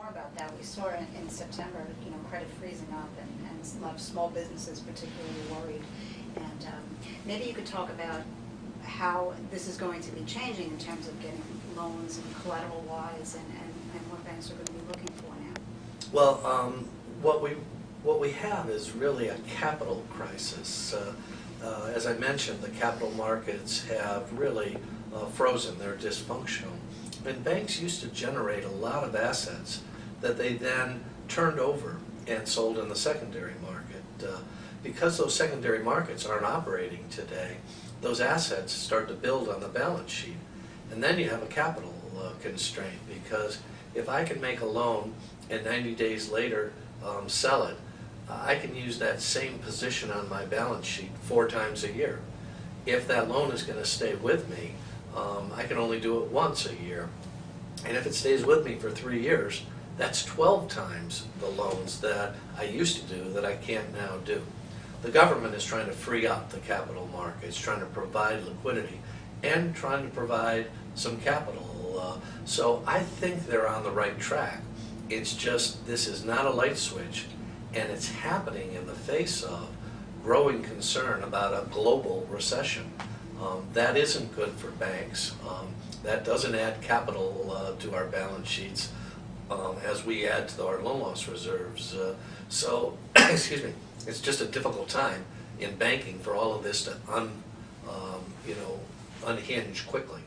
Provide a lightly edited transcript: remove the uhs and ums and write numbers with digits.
more about that. We saw in September, credit freezing up and a lot of small businesses particularly worried. And maybe you could talk about how this is going to be changing in terms of getting loans and collateral-wise and what banks are going to be looking for now. Well, what we have is really a capital crisis. As I mentioned, the capital markets have really frozen. They're dysfunctional. And banks used to generate a lot of assets that they then turned over and sold in the secondary market. Because those secondary markets aren't operating today, those assets start to build on the balance sheet. And then you have a capital constraint, because if I can make a loan and 90 days later sell it, I can use that same position on my balance sheet 4 times a year. If that loan is going to stay with me, I can only do it once a year. And if it stays with me for 3 years, that's 12 times the loans that I used to do that I can't now do. The government is trying to free up the capital markets, trying to provide liquidity, and trying to provide some capital. So I think they're on the right track. It's just, this is not a light switch, and it's happening in the face of growing concern about a global recession. That isn't good for banks. That doesn't add capital to our balance sheets as we add to our loan loss reserves. So, excuse me, it's just a difficult time in banking for all of this to unhinge quickly.